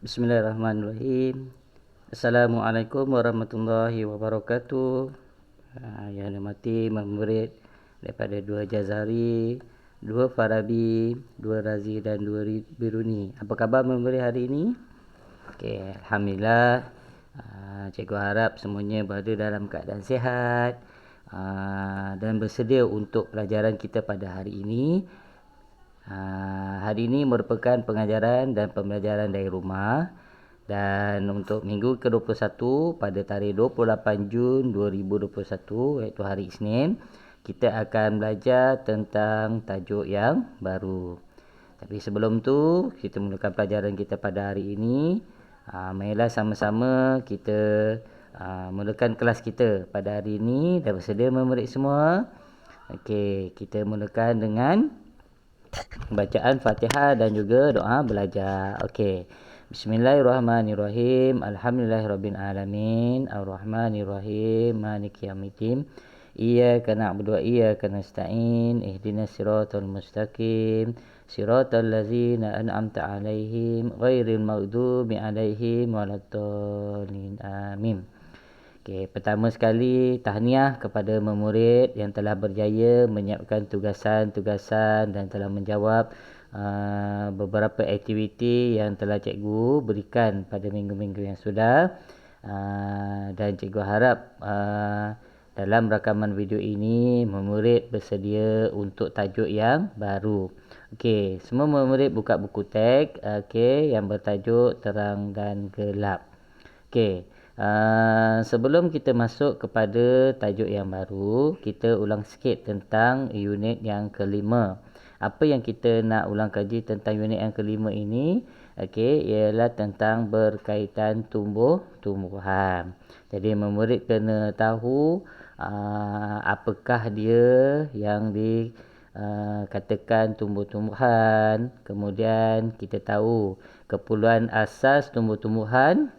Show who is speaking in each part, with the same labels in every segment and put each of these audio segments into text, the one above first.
Speaker 1: Bismillahirrahmanirrahim. Assalamualaikum warahmatullahi wabarakatuh. Yang dirahmati murid daripada 2 Jazari, 2 Farabi, 2 Razi dan 2 Biruni. Apa khabar murid hari ini? Okey, alhamdulillah. Cikgu harap semuanya berada dalam keadaan sihat dan bersedia untuk pelajaran kita pada hari ini. Hari ini merupakan pengajaran dan pembelajaran dari rumah, dan untuk minggu ke-21 pada tarikh 28 Jun 2021 iaitu hari Isnin, kita akan belajar tentang tajuk yang baru. Tapi sebelum tu, kita mulakan pelajaran kita pada hari ini. Marilah sama-sama kita mulakan kelas kita pada hari ini. Dah bersedia murid semua? Okey, kita mulakan dengan bacaan Fatihah dan juga doa belajar. Okey. Bismillahirrahmanirrahim. Alhamdulillahirabbil alamin. Arrahmanirrahim. Maliki yaumiddin. Iyyaka na'budu wa iyyaka nasta'in. Ihdinas siratal mustaqim. Siratal ladzina an'amta 'alaihim ghairil maghdubi 'alaihim waladdallin. Amin. Okey, pertama sekali tahniah kepada murid yang telah berjaya menyiapkan tugasan-tugasan dan telah menjawab beberapa aktiviti yang telah cikgu berikan pada minggu-minggu yang sudah. Dan cikgu harap dalam rakaman video ini murid bersedia untuk tajuk yang baru. Okey, semua murid buka buku teks yang bertajuk Terang dan Gelap. Okey. Sebelum kita masuk kepada tajuk yang baru, kita ulang sikit tentang unit yang kelima. Apa yang kita nak ulang kaji tentang unit yang kelima ini? Ialah tentang berkaitan tumbuh-tumbuhan. Jadi murid kena tahu apakah dia yang katakan tumbuh-tumbuhan. Kemudian kita tahu keperluan asas tumbuh-tumbuhan,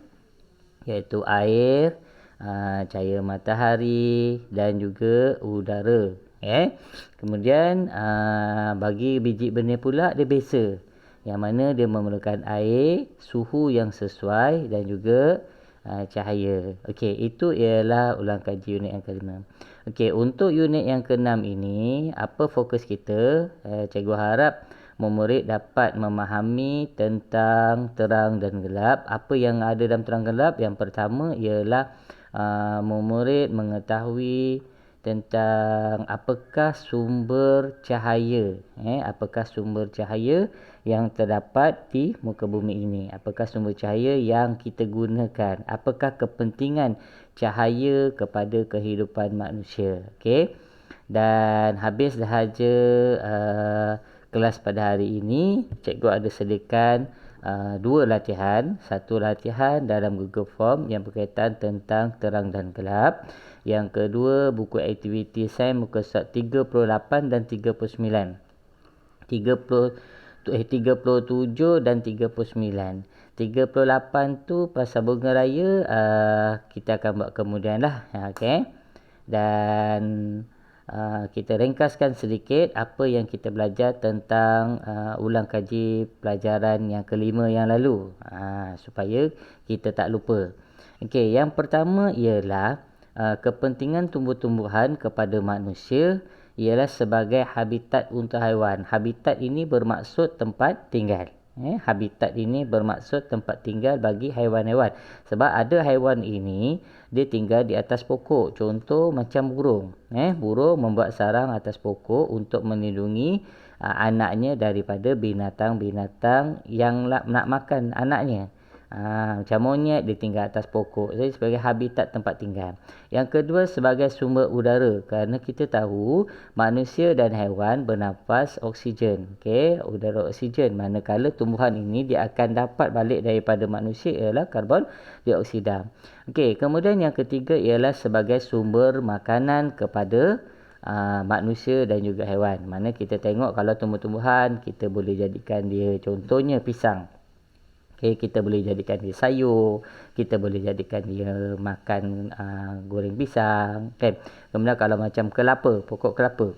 Speaker 1: iaitu air, cahaya matahari dan juga udara. Kemudian bagi biji benih pula dia biasa, yang mana dia memerlukan air, suhu yang sesuai dan juga cahaya. Okey, itu ialah ulang kaji unit yang kelima. Okey, untuk unit yang keenam ini, apa fokus kita? Cikgu harap murid dapat memahami tentang terang dan gelap. Apa yang ada dalam terang gelap? Yang pertama ialah murid mengetahui tentang apakah sumber cahaya. Apakah sumber cahaya yang terdapat di muka bumi ini? Apakah sumber cahaya yang kita gunakan? Apakah kepentingan cahaya kepada kehidupan manusia? Okey. Dan habis sahaja kelas pada hari ini, cikgu ada sediakan 2 latihan. Satu latihan dalam Google Form yang berkaitan tentang terang dan gelap. Yang kedua, buku aktiviti sains muka surat 38 dan 39. 37 dan 39. 38 tu pasal bunga raya, kita akan buat kemudian lah. Okey. Dan kita ringkaskan sedikit apa yang kita belajar tentang ulang kaji pelajaran yang kelima yang lalu, supaya kita tak lupa. Okey, yang pertama ialah kepentingan tumbuh-tumbuhan kepada manusia ialah sebagai habitat untuk haiwan. Habitat ini bermaksud tempat tinggal. Habitat ini bermaksud tempat tinggal bagi haiwan-haiwan. Sebab ada haiwan ini dia tinggal di atas pokok. Contoh macam burung. Burung membuat sarang atas pokok untuk melindungi anaknya daripada binatang-binatang yang nak makan anaknya. Macam monyet dia tinggal atas pokok. Jadi sebagai habitat tempat tinggal. Yang kedua sebagai sumber udara. Kerana kita tahu manusia dan haiwan bernafas oksigen. Udara oksigen. Manakala tumbuhan ini dia akan dapat balik daripada manusia ialah karbon dioksida. Kemudian yang ketiga ialah sebagai sumber makanan kepada manusia dan juga haiwan. Mana kita tengok kalau tumbuh-tumbuhan kita boleh jadikan dia contohnya pisang. Kita boleh jadikan dia sayur, kita boleh jadikan dia makan goreng pisang. Kemudian kalau macam kelapa, pokok kelapa,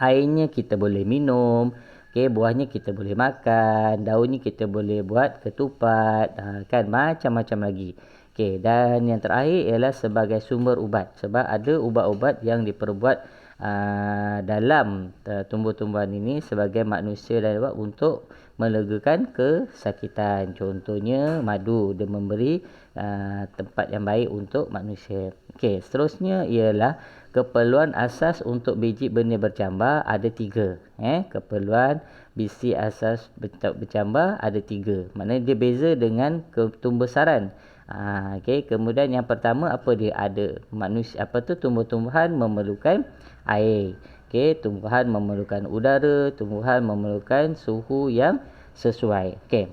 Speaker 1: airnya kita boleh minum, Okey, buahnya kita boleh makan, daunnya kita boleh buat ketupat, kan macam-macam lagi. Okey, dan yang terakhir ialah sebagai sumber ubat. Sebab ada ubat-ubat yang diperbuat dalam tumbuh-tumbuhan ini sebagai manusia dan ubat untuk melegakan kesakitan. Contohnya madu, dia memberi tempat yang baik untuk manusia. Okey, seterusnya ialah keperluan asas untuk biji benih bercambah ada 3. Keperluan biji asas bercambah ada 3. Maknanya dia beza dengan ketumbesaran. Okey, kemudian yang pertama apa dia? Ada manusia tumbuh-tumbuhan memerlukan air. Okey, tumbuhan memerlukan udara, tumbuhan memerlukan suhu yang sesuai. Okey.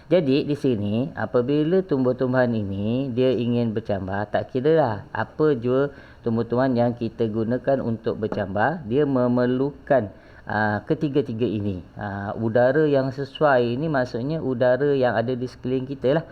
Speaker 1: Jadi di sini apabila tumbuh-tumbuhan ini dia ingin bercambah, tak kiralah apa jua tumbuh-tumbuhan yang kita gunakan untuk bercambah, dia memerlukan ketiga-tiga ini. Udara yang sesuai ini maksudnya udara yang ada di sekeliling kita lah.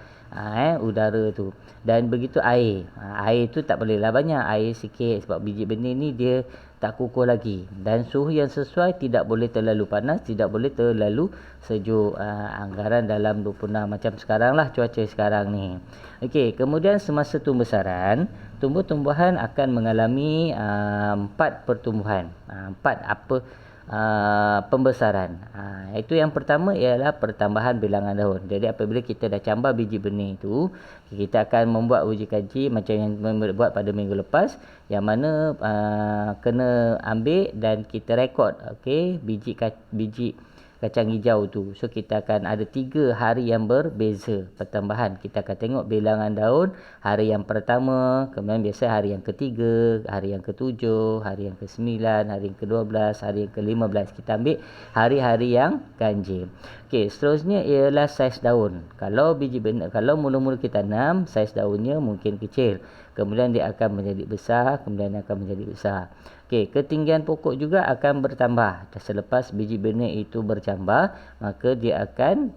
Speaker 1: Udara tu. Dan begitu air. Air tu tak bolehlah banyak, air sikit sebab biji benih ni dia tak kukuh lagi. Dan suhu yang sesuai, tidak boleh terlalu panas, tidak boleh terlalu sejuk. Anggaran dalam 26 macam sekarang lah cuaca sekarang ni. Okey, kemudian semasa tumbesaran, tumbuh-tumbuhan akan mengalami 4 pertumbuhan. 4 pembesaran. Itu yang pertama ialah pertambahan bilangan daun. Jadi apabila kita dah cambah biji benih itu, kita akan membuat uji kaji macam yang buat pada minggu lepas, yang mana kena ambil dan kita rekod biji kacang hijau tu. So kita akan ada 3 hari yang berbeza pertambahan. Kita akan tengok bilangan daun hari yang pertama, kemudian biasa hari yang ketiga, hari yang ke-7, hari yang ke-9, hari yang ke-12, hari yang ke-15. Kita ambil hari-hari yang ganjil. Okey, seterusnya ialah saiz daun. Kalau mula-mula kita tanam, saiz daunnya mungkin kecil. Kemudian dia akan menjadi besar, kemudian akan menjadi besar. Okey, ketinggian pokok juga akan bertambah. Selepas biji benih itu bercambah, maka dia akan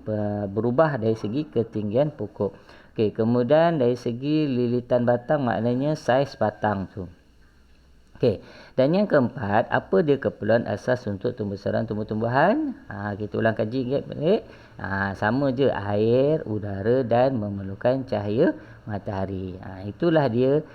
Speaker 1: berubah dari segi ketinggian pokok. Okey, kemudian dari segi lilitan batang, maknanya saiz batang tu. Okey, dan yang keempat, apa dia keperluan asas untuk tumbuh-tumbuhan tumbuh-tumbuhan? Kita ulang kaji balik. Sama je, air, udara dan memerlukan cahaya matahari. Itulah dia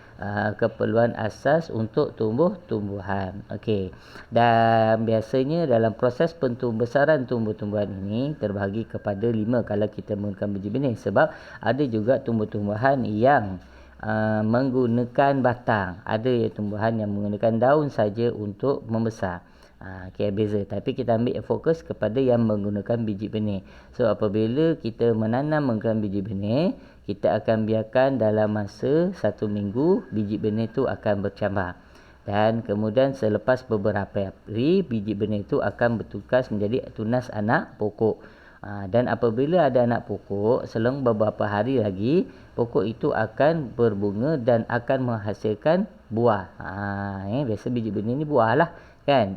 Speaker 1: keperluan asas untuk tumbuh-tumbuhan. Okey. Dan biasanya dalam proses pembesaran tumbuh-tumbuhan ini terbahagi kepada 5 kalau kita menggunakan biji benih, sebab ada juga tumbuh-tumbuhan yang menggunakan batang. Ada tumbuhan yang menggunakan daun saja untuk membesar. Beza. Tapi kita ambil fokus kepada yang menggunakan biji benih. So apabila kita menanam menggunakan biji benih, kita akan biarkan dalam masa 1 minggu biji benih itu akan bercambah. Dan kemudian selepas beberapa hari, biji benih itu akan bertugas menjadi tunas anak pokok. Dan apabila ada anak pokok, selang beberapa hari lagi, pokok itu akan berbunga dan akan menghasilkan buah. Biasa biji benih ni buah lah, kan?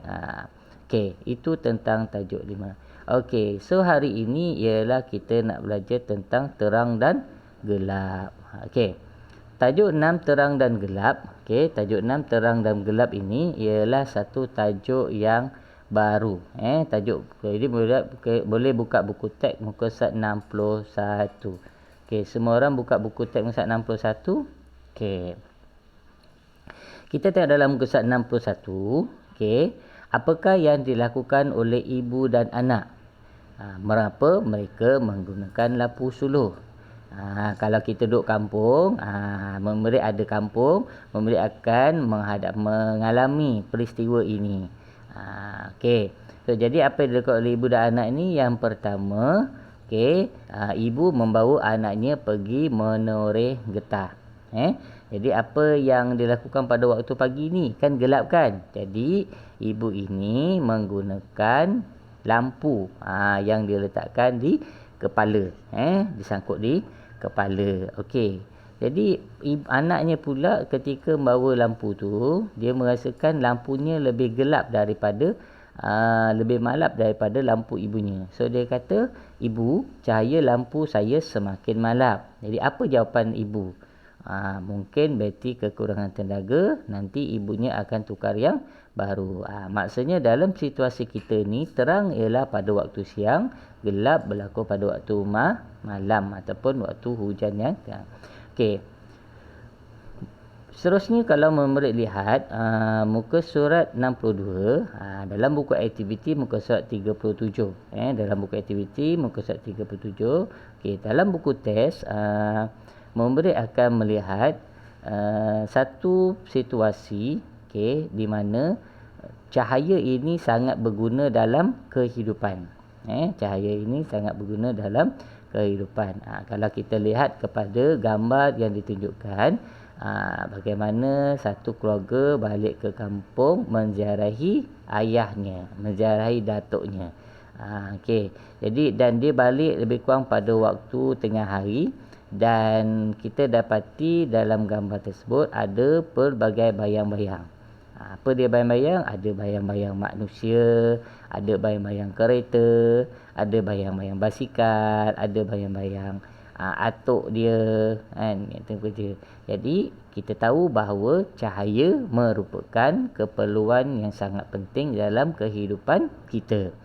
Speaker 1: Okey, itu tentang tajuk 5. Okey, so hari ini ialah kita nak belajar tentang terang dan gelap. Okey, tajuk 6 terang dan gelap. Okey, tajuk 6 terang dan gelap ini ialah satu tajuk yang baru. Tajuk ini boleh buka buku teks muka surat 61. Okey, semua orang buka buku teks muka surat 61. Okey. Kita tengok dalam muka surat 61. Okey, apakah yang dilakukan oleh ibu dan anak? Mengapa mereka menggunakan lampu suluh? Kalau kita duduk kampung, memberi ada kampung, memberi akan mengalami peristiwa ini. Okey. So, jadi apa yang dilakukan oleh ibu dan anak ini? Yang pertama, ibu membawa anaknya pergi menoreh getah. Jadi apa yang dilakukan pada waktu pagi ni? Kan gelap kan? Jadi ibu ini menggunakan lampu yang diletakkan di kepala. Disangkut di kepala. Okey. Jadi anaknya pula ketika membawa lampu tu, dia merasakan lampunya lebih gelap daripada lebih malap daripada lampu ibunya. So dia kata, ibu, cahaya lampu saya semakin malap. Jadi apa jawapan ibu? Mungkin bateri kekurangan tenaga, nanti ibunya akan tukar yang baru. Maksudnya dalam situasi kita ni, terang ialah pada waktu siang, gelap berlaku pada waktu malam ataupun waktu hujan yang terang. Okey. Seterusnya kalau murid lihat muka surat 62, dalam buku aktiviti muka surat 37. Dalam buku aktiviti muka surat 37. Okey, dalam buku test murid akan melihat satu situasi, okey, di mana cahaya ini sangat berguna dalam kehidupan. Cahaya ini sangat berguna dalam kehidupan. Kalau kita lihat kepada gambar yang ditunjukkan, bagaimana satu keluarga balik ke kampung menziarahi ayahnya, menziarahi datuknya. Okey. Jadi dan dia balik lebih kurang pada waktu tengah hari, dan kita dapati dalam gambar tersebut ada pelbagai bayang-bayang. Apa dia bayang-bayang? Ada bayang-bayang manusia, ada bayang-bayang kereta, ada bayang-bayang basikal, ada bayang-bayang atuk dia, kan, itu kerja. Jadi kita tahu bahawa cahaya merupakan keperluan yang sangat penting dalam kehidupan kita.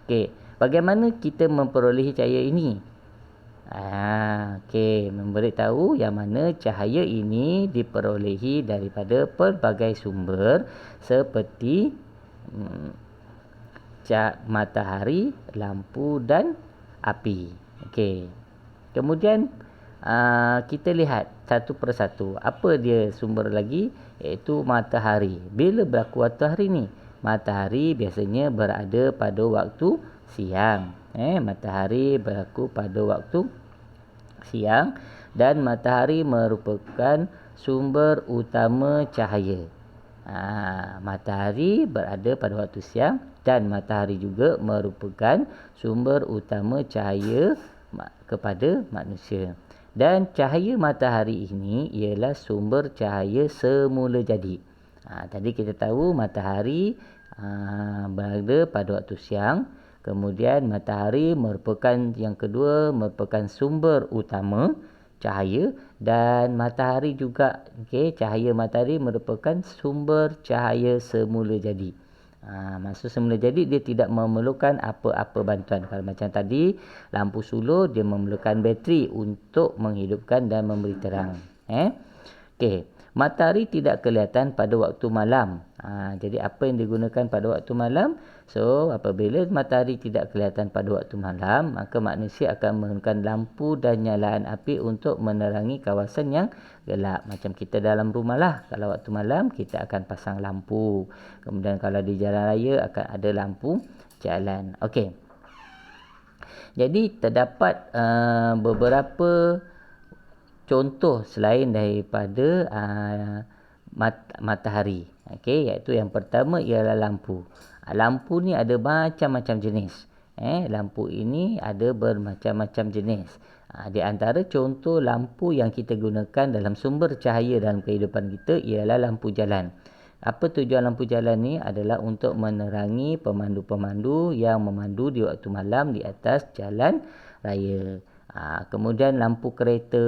Speaker 1: Okey, bagaimana kita memperolehi cahaya ini? Okey, memberitahu yang mana cahaya ini diperolehi daripada pelbagai sumber seperti matahari, lampu dan api. Okey. Kemudian kita lihat satu persatu. Apa dia sumber lagi? Iaitu matahari. Bila berlaku matahari ni? Matahari biasanya berada pada waktu siang. Matahari berlaku pada waktu siang, dan matahari merupakan sumber utama cahaya. Matahari berada pada waktu siang dan matahari juga merupakan sumber utama cahaya kepada manusia. Dan cahaya matahari ini ialah sumber cahaya semula jadi. Tadi kita tahu matahari berada pada waktu siang. Kemudian matahari merupakan yang kedua, merupakan sumber utama cahaya, dan matahari juga, cahaya matahari merupakan sumber cahaya semula jadi. Maksud semula jadi, dia tidak memerlukan apa-apa bantuan. Kalau macam tadi lampu suluh, dia memerlukan bateri untuk menghidupkan dan memberi terang. Okey, matahari tidak kelihatan pada waktu malam. Jadi apa yang digunakan pada waktu malam? So apabila matahari tidak kelihatan pada waktu malam, maka manusia akan menggunakan lampu dan nyalaan api untuk menerangi kawasan yang gelap. Macam kita dalam rumah lah, kalau waktu malam kita akan pasang lampu. Kemudian kalau di jalan raya akan ada lampu jalan. Okey. Jadi terdapat beberapa contoh selain daripada matahari. Okey, iaitu yang pertama ialah lampu. Lampu ni ada macam-macam jenis. Lampu ini ada bermacam-macam jenis. Di antara contoh lampu yang kita gunakan dalam sumber cahaya dalam kehidupan kita ialah lampu jalan. Apa tujuan lampu jalan ni? Adalah untuk menerangi pemandu-pemandu yang memandu di waktu malam di atas jalan raya. Kemudian lampu kereta,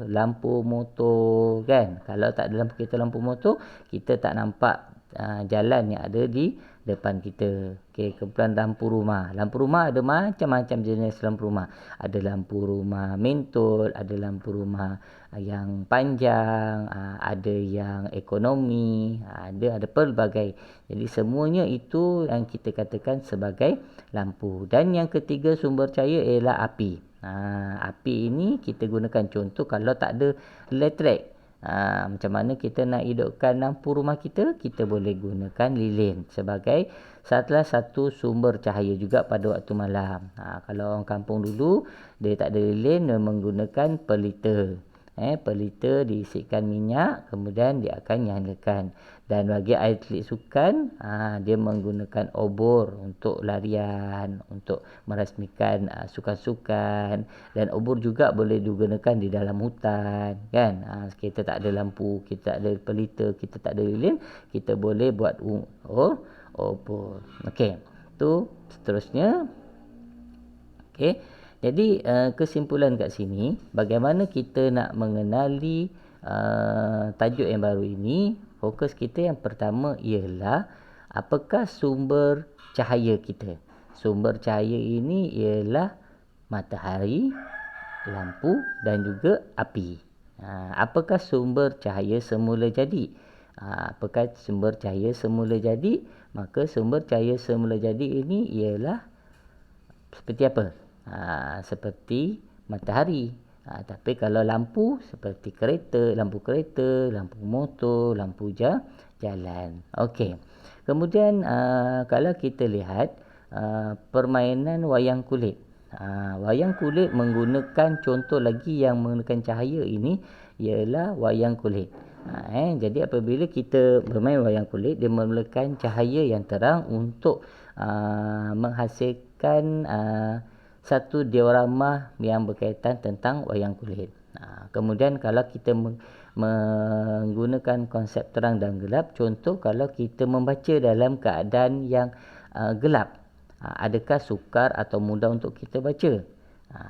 Speaker 1: lampu motor, kan? Kalau tak ada lampu kereta, lampu motor, kita tak nampak jalan yang ada di depan kita. Okey, kemudian lampu rumah. Lampu rumah ada macam-macam jenis lampu rumah. Ada lampu rumah mentol, ada lampu rumah yang panjang, ada yang ekonomi, ada pelbagai. Jadi semuanya itu yang kita katakan sebagai lampu. Dan yang ketiga sumber cahaya ialah api. Api ini kita gunakan contoh kalau tak ada elektrik. Macam mana kita nak hidupkan lampu rumah kita? Kita boleh gunakan lilin sebagai salah satu sumber cahaya juga pada waktu malam. Kalau orang kampung dulu, dia tak ada lilin, dia menggunakan pelita. Pelita diisikan minyak, kemudian dia akan nyalakan. Dan bagi atlet sukan, dia menggunakan obor untuk larian, untuk merasmikan sukan-sukan. Dan obor juga boleh digunakan di dalam hutan, kan? Kita tak ada lampu, kita tak ada pelita, kita tak ada lilin, kita boleh buat obor. Okey, tu seterusnya. Okey, jadi kesimpulan kat sini, bagaimana kita nak mengenali tajuk yang baru ini? Fokus kita yang pertama ialah apakah sumber cahaya kita? Sumber cahaya ini ialah matahari, lampu dan juga api. Apakah sumber cahaya semula jadi? Apakah sumber cahaya semula jadi? Maka sumber cahaya semula jadi ini ialah seperti apa? Seperti matahari. Tapi kalau lampu seperti kereta, lampu motor, lampu jalan. Okey. Kemudian kalau kita lihat permainan wayang kulit. Wayang kulit menggunakan contoh lagi yang menggunakan cahaya ini ialah wayang kulit. Jadi apabila kita bermain wayang kulit, dia memerlukan cahaya yang terang untuk menghasilkan satu diorama yang berkaitan tentang wayang kulit. Kemudian kalau kita menggunakan konsep terang dan gelap, contoh kalau kita membaca dalam keadaan yang gelap, adakah sukar atau mudah untuk kita baca?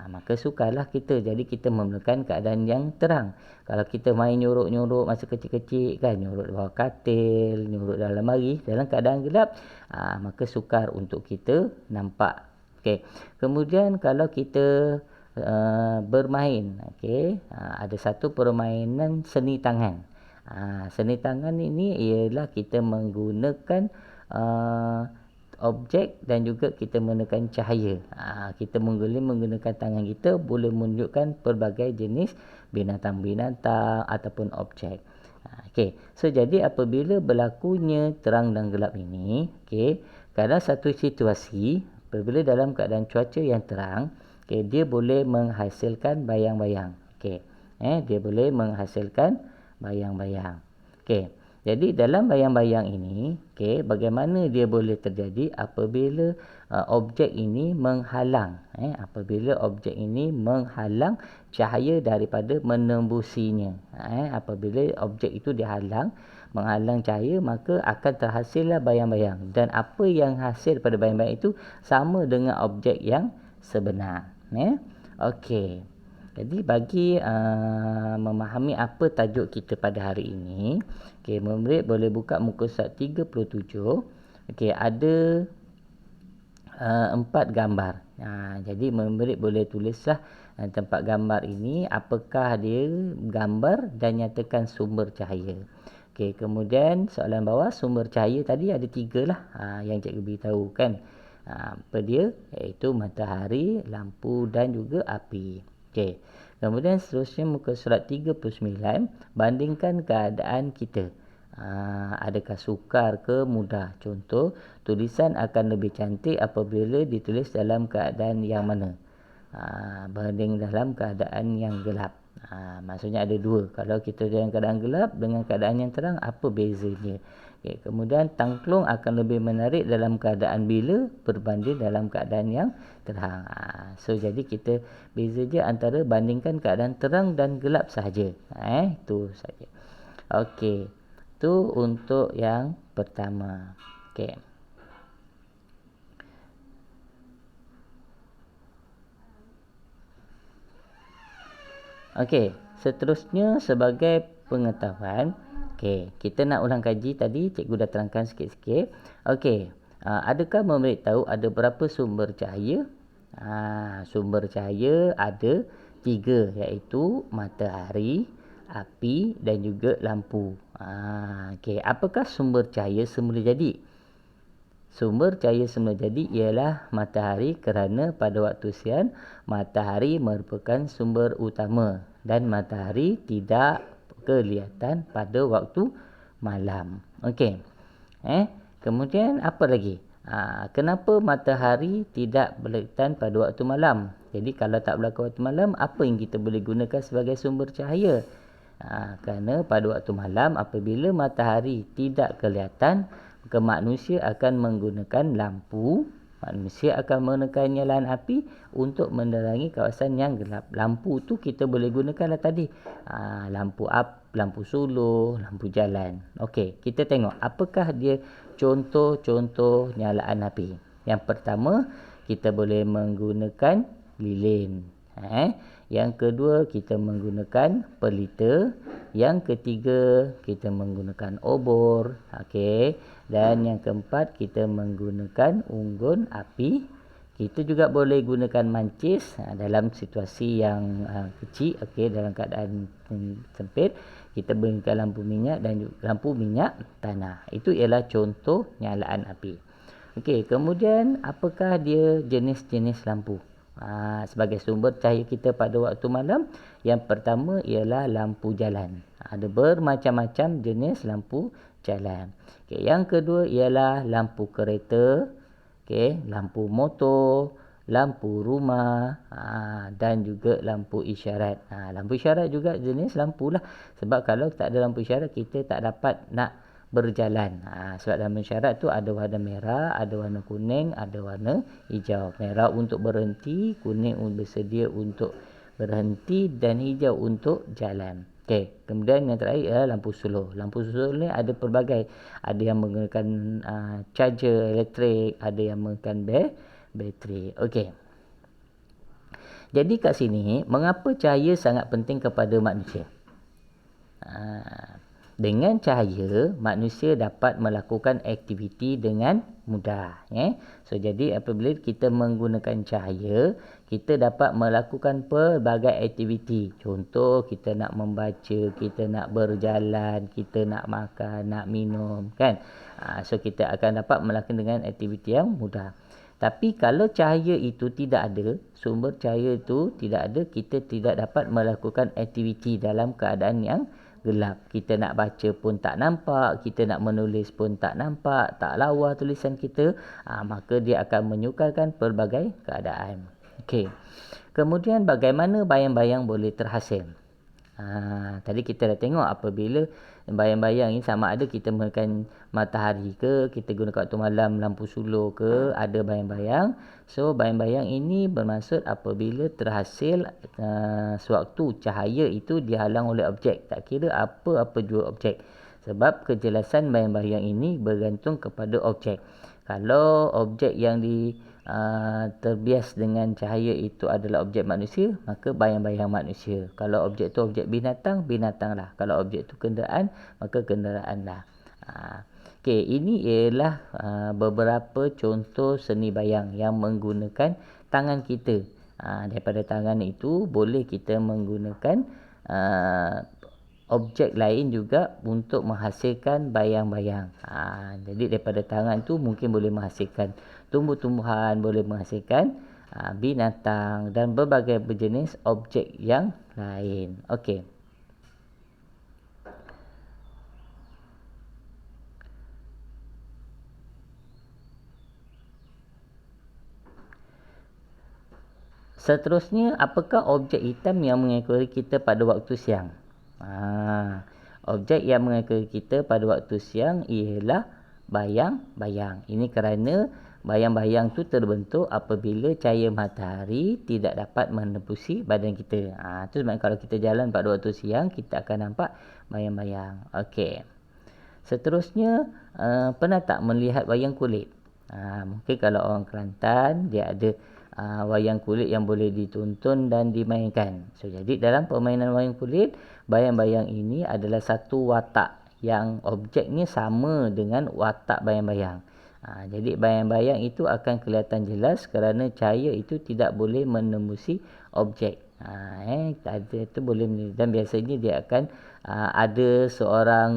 Speaker 1: Maka sukarlah kita. Jadi kita memerlukan keadaan yang terang. Kalau kita main nyorok-nyorok masa kecil-kecil kan, nyorok bawah katil, nyorok dalam lemari dalam keadaan gelap, maka sukar untuk kita nampak. Okey. Kemudian kalau kita bermain, okey, ada satu permainan seni tangan. Seni tangan ini ialah kita menggunakan objek dan juga kita menggunakan cahaya. Kita menggunakan tangan kita boleh menunjukkan pelbagai jenis binatang-binatang ataupun objek. Okey. So jadi apabila berlakunya terang dan gelap ini, okey, kadang satu situasi apabila dalam keadaan cuaca yang terang, okey, dia boleh menghasilkan bayang-bayang. Okey. Dia boleh menghasilkan bayang-bayang. Okey. Jadi dalam bayang-bayang ini, okey, bagaimana dia boleh terjadi apabila objek ini menghalang, apabila objek ini menghalang cahaya daripada menembusinya. Apabila objek itu dihalang, menghalang cahaya, maka akan terhasillah bayang-bayang. Dan apa yang hasil pada bayang-bayang itu sama dengan objek yang sebenar. Okey. Jadi bagi memahami apa tajuk kita pada hari ini, okey, murid boleh buka muka surat 37. Okey, ada 4 gambar. Jadi murid boleh tulislah tempat gambar ini apakah dia gambar dan nyatakan sumber cahaya. Okey, kemudian soalan bawah, sumber cahaya tadi ada 3 lah yang cikgu beritahu kan. Apa dia? Iaitu matahari, lampu dan juga api. Okey. Kemudian seterusnya muka surat 39, bandingkan keadaan kita. Adakah sukar ke mudah? Contoh, tulisan akan lebih cantik apabila ditulis dalam keadaan yang mana? Banding dalam keadaan yang gelap. Maksudnya ada 2. Kalau kita dalam keadaan gelap dengan keadaan yang terang, apa bezanya? Okay. Kemudian tangklung akan lebih menarik dalam keadaan bila berbanding dalam keadaan yang terang. So jadi kita beza je antara bandingkan keadaan terang dan gelap sahaja. Itu saja. Okey. Itu untuk yang pertama. Okey. Okey, seterusnya sebagai pengetahuan, okey, kita nak ulang kaji tadi, cikgu dah terangkan sikit-sikit. Okey, adakah murid tahu ada berapa sumber cahaya? Sumber cahaya ada 3, iaitu matahari, api dan juga lampu. Okey, apakah sumber cahaya semula jadi? Sumber cahaya semula jadi ialah matahari kerana pada waktu siang matahari merupakan sumber utama dan matahari tidak kelihatan pada waktu malam. Okey. Kemudian apa lagi? Kenapa matahari tidak kelihatan pada waktu malam? Jadi kalau tak berlaku waktu malam, apa yang kita boleh gunakan sebagai sumber cahaya? Kerana pada waktu malam apabila matahari tidak kelihatan, maka manusia akan menggunakan lampu, manusia akan menggunakan nyalahan api untuk menerangi kawasan yang gelap. Lampu tu kita boleh gunakanlah tadi. Lampu suluh, lampu jalan. Okey, kita tengok apakah dia contoh-contoh nyalaan api. Yang pertama, kita boleh menggunakan lilin. Yang kedua, kita menggunakan pelita. Yang ketiga, kita menggunakan obor. Okey. Dan yang keempat, kita menggunakan unggun api. Kita juga boleh gunakan mancis dalam situasi yang kecil. Okey, dalam keadaan sempit, kita gunakan lampu minyak dan lampu minyak tanah. Itu ialah contoh nyalaan api. Okey, kemudian apakah dia jenis-jenis lampu? Sebagai sumber cahaya kita pada waktu malam, yang pertama ialah lampu jalan. Ada bermacam-macam jenis lampu jalan. Okey, yang kedua ialah lampu kereta, okey, lampu motor, lampu rumah, dan juga lampu isyarat. Lampu isyarat juga jenis lampu lah. Sebab kalau tak ada lampu isyarat, kita tak dapat nak berjalan. Sebab dalam isyarat tu ada warna merah, ada warna kuning, ada warna hijau. Merah untuk berhenti, kuning bersedia untuk berhenti dan hijau untuk jalan. Okey, kemudian yang terakhir adalah lampu slow. Lampu slow ni ada pelbagai. Ada yang menggunakan charger elektrik, ada yang menggunakan bateri. Okey. Jadi kat sini, mengapa cahaya sangat penting kepada manusia? Dengan cahaya, manusia dapat melakukan aktiviti dengan mudah. So, jadi apabila kita menggunakan cahaya, kita dapat melakukan pelbagai aktiviti. Contoh, kita nak membaca, kita nak berjalan, kita nak makan, nak minum, kan? So, kita akan dapat melakukan dengan aktiviti yang mudah. Tapi kalau cahaya itu tidak ada, sumber cahaya itu tidak ada, kita tidak dapat melakukan aktiviti dalam keadaan yang gelap. Kita nak baca pun tak nampak, kita nak menulis pun tak nampak, tak lawa tulisan kita, maka dia akan menyukarkan pelbagai keadaan. Okey. Kemudian bagaimana bayang-bayang boleh terhasil? Tadi kita dah tengok apabila bayang-bayang ini sama ada kita menggunakan matahari ke, kita guna waktu malam lampu suluh ke, ada bayang-bayang. So, bayang-bayang ini bermaksud apabila terhasil sewaktu cahaya itu dihalang oleh objek. Tak kira apa-apa jua objek. Sebab kejelasan bayang-bayang ini bergantung kepada objek. Kalau objek yang terbias dengan cahaya itu adalah objek manusia, maka bayang-bayang manusia. Kalau objek tu objek binatang, binatanglah. Kalau objek tu kenderaan, maka kenderaanlah. Okey, ini ialah beberapa contoh seni bayang yang menggunakan tangan kita. Daripada tangan itu boleh kita menggunakan objek lain juga untuk menghasilkan bayang-bayang. Jadi daripada tangan tu mungkin boleh menghasilkan tumbuh-tumbuhan, boleh menghasilkan binatang dan berbagai berjenis objek yang lain. Okey. Seterusnya, apakah objek hitam yang mengelilingi kita pada waktu siang? Objek yang mengelilingi kita pada waktu siang ialah bayang-bayang. Ini kerana bayang-bayang tu terbentuk apabila cahaya matahari tidak dapat menembusi badan kita. Itu sebab kalau kita jalan pada waktu siang, kita akan nampak bayang-bayang. Okey. Seterusnya, pernah tak melihat wayang kulit? Mungkin kalau orang Kelantan, dia ada wayang kulit yang boleh ditonton dan dimainkan. So, jadi dalam permainan wayang kulit, bayang-bayang ini adalah satu watak yang objeknya sama dengan watak bayang-bayang. Jadi bayang-bayang itu akan kelihatan jelas kerana cahaya itu tidak boleh menembusi objek. Itu boleh, dan biasanya dia akan ada seorang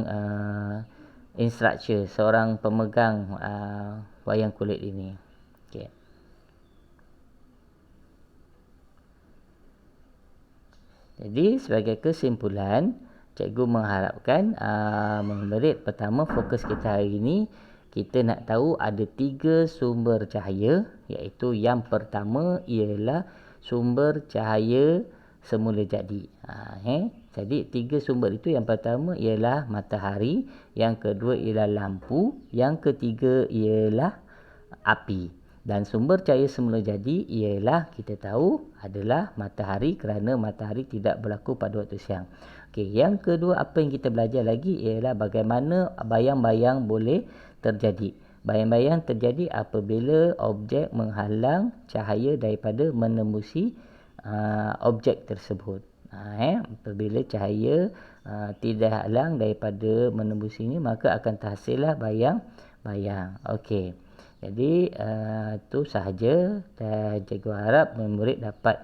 Speaker 1: instructor, seorang pemegang wayang kulit ini. Okey. Jadi sebagai kesimpulan, cikgu mengharapkan murid pertama fokus kita hari ini, kita nak tahu ada 3 sumber cahaya, iaitu yang pertama ialah sumber cahaya semula jadi. Jadi 3 sumber itu, yang pertama ialah matahari, yang kedua ialah lampu, yang ketiga ialah api. Dan sumber cahaya semula jadi ialah kita tahu adalah matahari kerana matahari tidak berlaku pada waktu siang. Okey, yang kedua apa yang kita belajar lagi ialah bagaimana bayang-bayang boleh terjadi. Bayang-bayang terjadi apabila objek menghalang cahaya daripada menembusi objek tersebut. Apabila cahaya tidak halang daripada menembus ini, maka akan terhasillah bayang-bayang. Okey. Jadi itu sahaja, dan cikgu harap murid dapat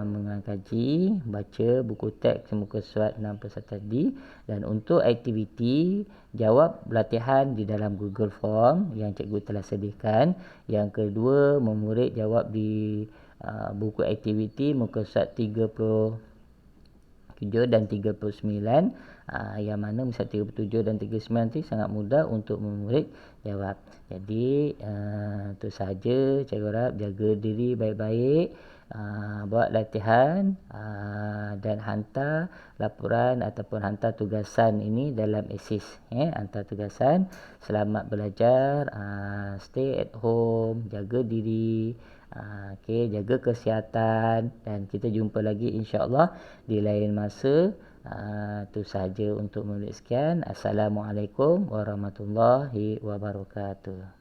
Speaker 1: mengkaji, baca buku teks muka surat 61 tadi. Dan untuk aktiviti, jawab latihan di dalam Google Form yang cikgu telah sediakan. Yang kedua, murid jawab di buku aktiviti muka surat 37 dan 39. Yang mana muka surat 37 dan 39 nanti sangat mudah untuk murid jawab. Jadi itu sahaja. Cikgu harap jaga diri baik-baik, buat latihan dan hantar laporan ataupun hantar tugasan ini dalam ASIS. Hantar tugasan. Selamat belajar, stay at home, jaga diri, jaga kesihatan, dan kita jumpa lagi insya-Allah di lain masa. Itu sahaja untuk murid sekian. Assalamualaikum warahmatullahi wabarakatuh.